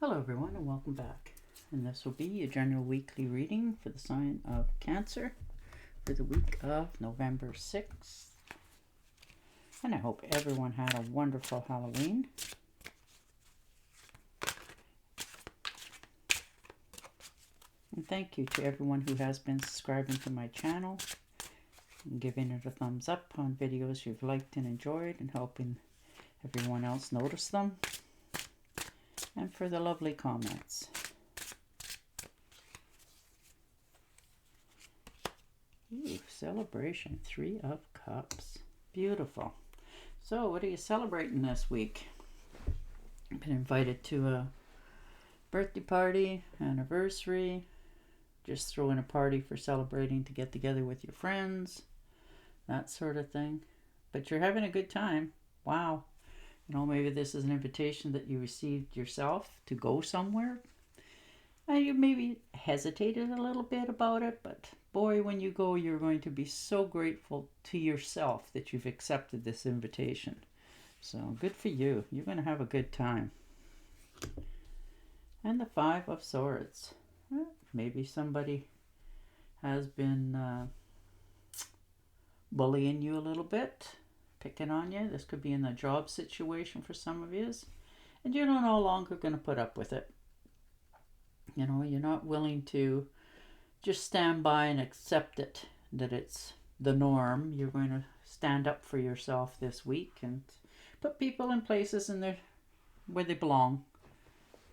Hello everyone and welcome back. And this will be your general weekly reading for the sign of Cancer for the week of November 6th. And I hope everyone had a wonderful Halloween. And thank you to everyone who has been subscribing to my channel and giving it a thumbs up on videos you've liked and enjoyed and helping everyone else notice them. And for the lovely comments. Ooh, celebration, 3 of Cups. Beautiful. So what are you celebrating this week? I've been invited to a birthday party, anniversary, just throwing a party for celebrating to get together with your friends, that sort of thing. But you're having a good time. Wow. You know, maybe this is an invitation that you received yourself to go somewhere. And you maybe hesitated a little bit about it, but boy, when you go, you're going to be so grateful to yourself that you've accepted this invitation. So good for you. You're going to have a good time. And the 5 of Swords. Maybe somebody has been bullying you a little bit, picking on you. This could be in a job situation for some of you. And you're no longer going to put up with it. You know, you're not willing to just stand by and accept it, that it's the norm. You're going to stand up for yourself this week and put people in places where they belong,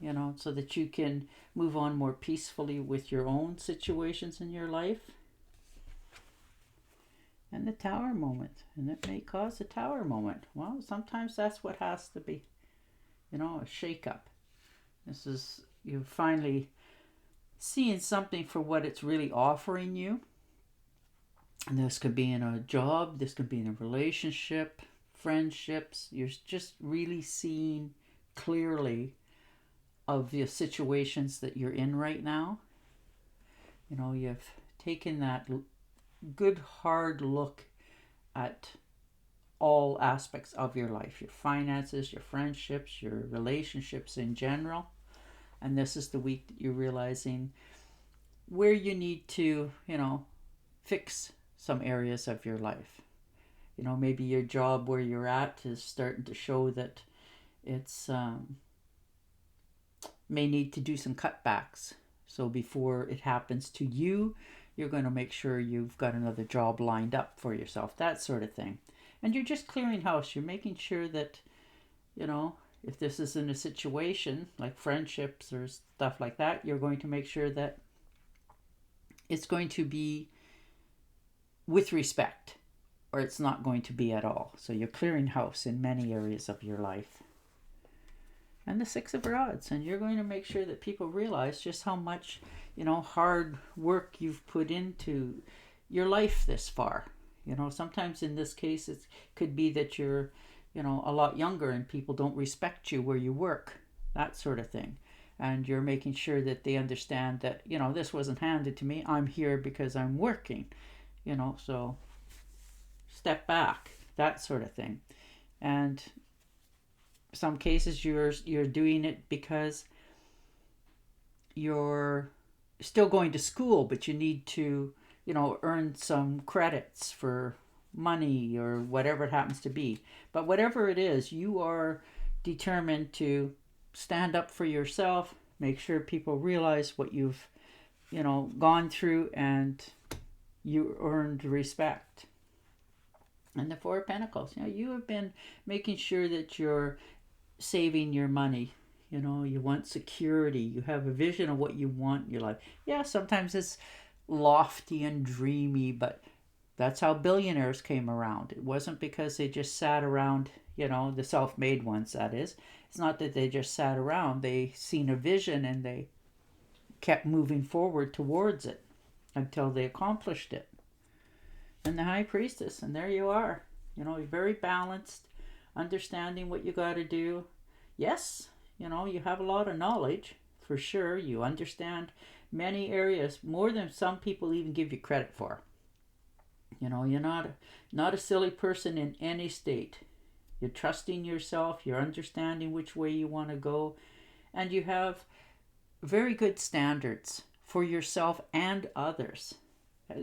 you know, so that you can move on more peacefully with your own situations in your life. And the Tower moment, and it may cause a Tower moment. Well, sometimes that's what has to be, you know, a shake-up. This is you finally seeing something for what it's really offering you. And this could be in a job, this could be in a relationship, friendships. You're just really seeing clearly of the situations that you're in right now. You know, you've taken that good hard look at all aspects of your life, your finances, your friendships, your relationships in general. And this is the week that you're realizing where you need to, you know, fix some areas of your life. You know, maybe your job where you're at is starting to show that it's may need to do some cutbacks. So before it happens to you, you're going to make sure you've got another job lined up for yourself, that sort of thing. And you're just clearing house. You're making sure that, you know, if this is in a situation like friendships or stuff like that, you're going to make sure that it's going to be with respect, or it's not going to be at all. So you're clearing house in many areas of your life. And the 6 of Rods, and you're going to make sure that people realize just how much, you know, hard work you've put into your life this far. You know, sometimes in this case it could be that you're, you know, a lot younger and people don't respect you where you work, that sort of thing. And you're making sure that they understand that, you know, this wasn't handed to me. I'm here because I'm working, you know, so step back, that sort of thing. And some cases you're doing it because you're still going to school, but you need to, you know, earn some credits for money or whatever it happens to be. But whatever it is, you are determined to stand up for yourself, make sure people realize what you've, you know, gone through, and you earned respect. And the 4 of Pentacles, you know, you have been making sure that you're saving your money. You know, you want security. You have a vision of what you want in your life. Yeah, sometimes it's lofty and dreamy, but that's how billionaires came around. It wasn't because they just sat around, you know, the self-made ones, that is. It's not that they just sat around. They seen a vision and they kept moving forward towards it until they accomplished it. And the High Priestess, and there you are. You know, you're very balanced, understanding what you got to do. Yes, you know, you have a lot of knowledge, for sure. You understand many areas, more than some people even give you credit for. You know, you're not a silly person in any state. You're trusting yourself. You're understanding which way you want to go. and you have very good standards for yourself and others.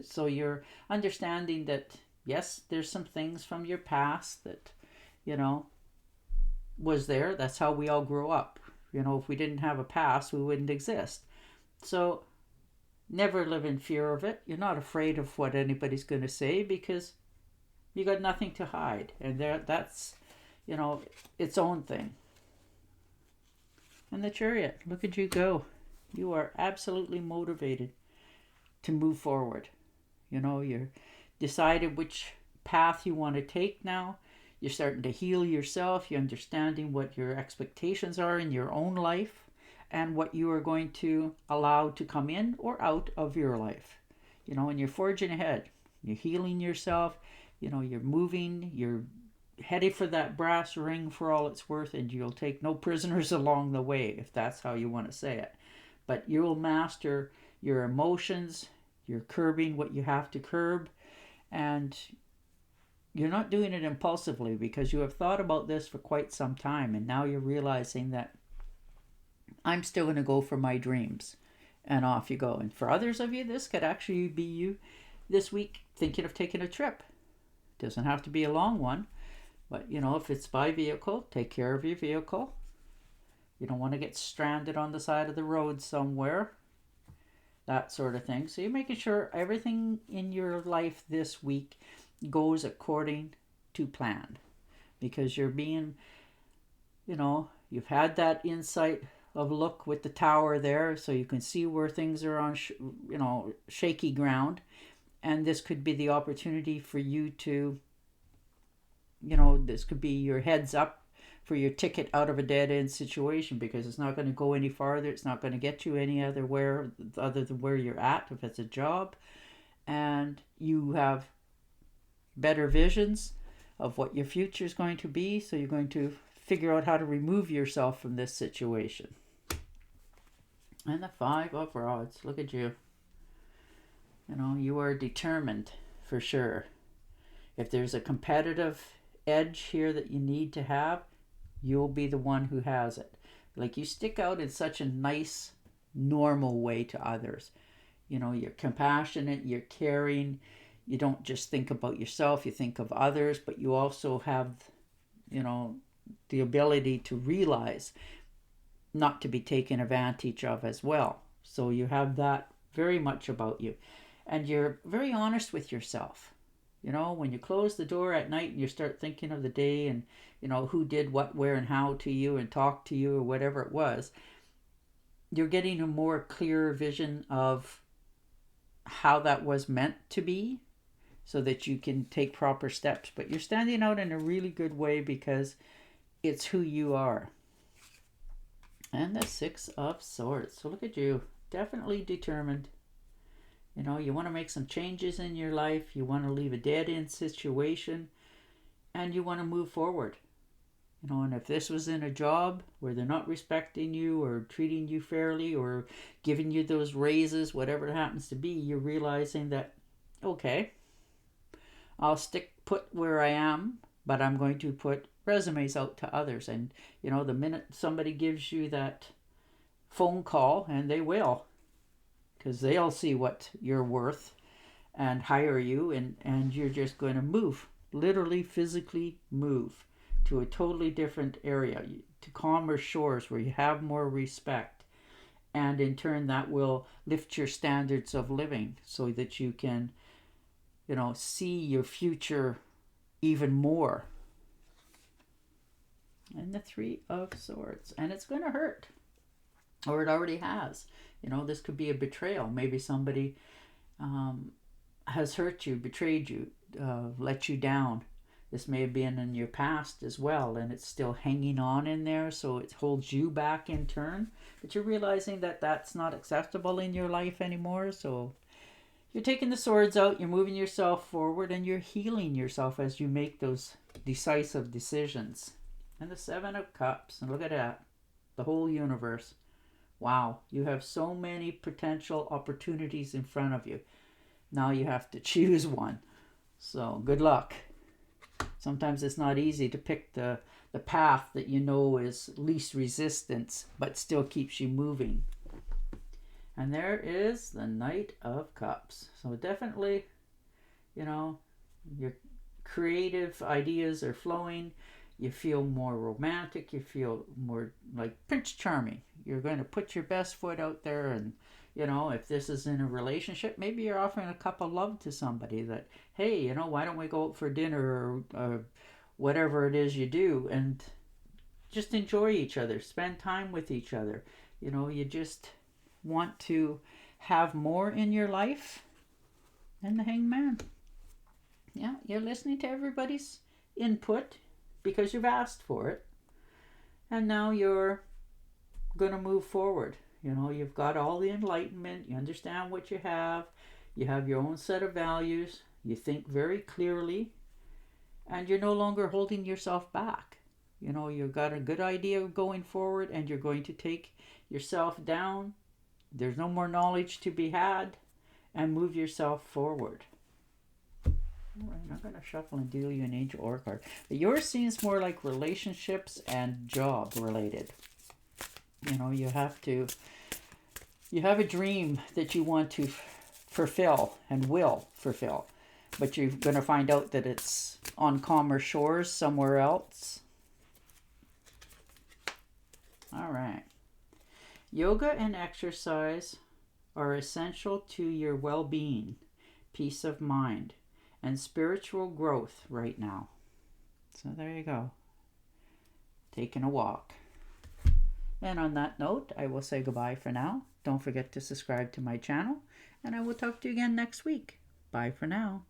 So you're understanding that, yes, there's some things from your past that, you know, was there. That's how we all grew up. You know, if we didn't have a past, we wouldn't exist. So never live in fear of it. You're not afraid of what anybody's going to say because you got nothing to hide. And that's, you know, its own thing. And the Chariot, look at you go. You are absolutely motivated to move forward. You know, you're decided which path you want to take now. You're starting to heal yourself. You're understanding what your expectations are in your own life and what you are going to allow to come in or out of your life. You know, and you're forging ahead. You're healing yourself. You know, you're moving. You're headed for that brass ring for all it's worth, and you'll take no prisoners along the way, if that's how you want to say it. But you'll master your emotions. You're curbing what you have to curb, and you're not doing it impulsively because you have thought about this for quite some time, and now you're realizing that I'm still going to go for my dreams, and off you go. And for others of you, this could actually be you this week thinking of taking a trip. It doesn't have to be a long one, but you know, if it's by vehicle, take care of your vehicle. You don't want to get stranded on the side of the road somewhere, that sort of thing. So you're making sure everything in your life this week goes according to plan, because you're being, you know, you've had that insight of look with the tower there, so you can see where things are on you know, shaky ground, and this could be the opportunity for you to, you know, this could be your heads up for your ticket out of a dead-end situation, because it's not going to go any farther. It's not going to get you any other than where you're at if it's a job. And you have better visions of what your future is going to be, so you're going to figure out how to remove yourself from this situation. And the 5 of Rods, look at you. You know, you are determined for sure. If there's a competitive edge here that you need to have, you'll be the one who has it. Like, you stick out in such a nice, normal way to others. You know, you're compassionate, you're caring. You don't just think about yourself, you think of others, but you also have, you know, the ability to realize not to be taken advantage of as well. So you have that very much about you. And you're very honest with yourself. You know, when you close the door at night and you start thinking of the day and, you know, who did what, where, and how to you and talk to you or whatever it was, you're getting a more clear vision of how that was meant to be, so that you can take proper steps. But you're standing out in a really good way because it's who you are. And the 6 of Swords. So look at you. Definitely determined. You know, you want to make some changes in your life. You want to leave a dead-end situation. And you want to move forward. You know, and if this was in a job where they're not respecting you or treating you fairly or giving you those raises, whatever it happens to be, you're realizing that, okay, I'll stick put where I am, but I'm going to put resumes out to others. And, you know, the minute somebody gives you that phone call, and they will, because they'll see what you're worth and hire you, and you're just going to move, literally, physically move to a totally different area, to calmer shores where you have more respect. And in turn, that will lift your standards of living so that you can, you know, see your future even more. And the 3 of Swords. And it's going to hurt. Or it already has. You know, this could be a betrayal. Maybe somebody has hurt you, betrayed you, let you down. This may have been in your past as well, and it's still hanging on in there, so it holds you back in turn. But you're realizing that that's not acceptable in your life anymore, so you're taking the swords out, you're moving yourself forward, and you're healing yourself as you make those decisive decisions. And the 7 of Cups, and look at that, the whole universe. Wow, you have so many potential opportunities in front of you. Now you have to choose one. So good luck. Sometimes it's not easy to pick the the path that you know is least resistance, but still keeps you moving. And there is the Knight of Cups. So definitely, you know, your creative ideas are flowing. You feel more romantic. You feel more like Prince Charming. You're going to put your best foot out there. And, you know, if this is in a relationship, maybe you're offering a cup of love to somebody that, hey, you know, why don't we go out for dinner, or whatever it is you do, and just enjoy each other, spend time with each other. You know, you just want to have more in your life. And the Hangman. Yeah, you're listening to everybody's input because you've asked for it. And now you're going to move forward. You know, you've got all the enlightenment. You understand what you have. You have your own set of values. You think very clearly. And you're no longer holding yourself back. You know, you've got a good idea of going forward, and you're going to take yourself down. There's no more knowledge to be had, and move yourself forward. All right, I'm going to shuffle and deal you an Angel Oracle card. But yours seems more like relationships and job related. You know, you have a dream that you want to fulfill and will fulfill. But you're going to find out that it's on calmer shores somewhere else. All right. Yoga and exercise are essential to your well-being, peace of mind, and spiritual growth right now. So there you go. Taking a walk. And on that note, I will say goodbye for now. Don't forget to subscribe to my channel, and I will talk to you again next week. Bye for now.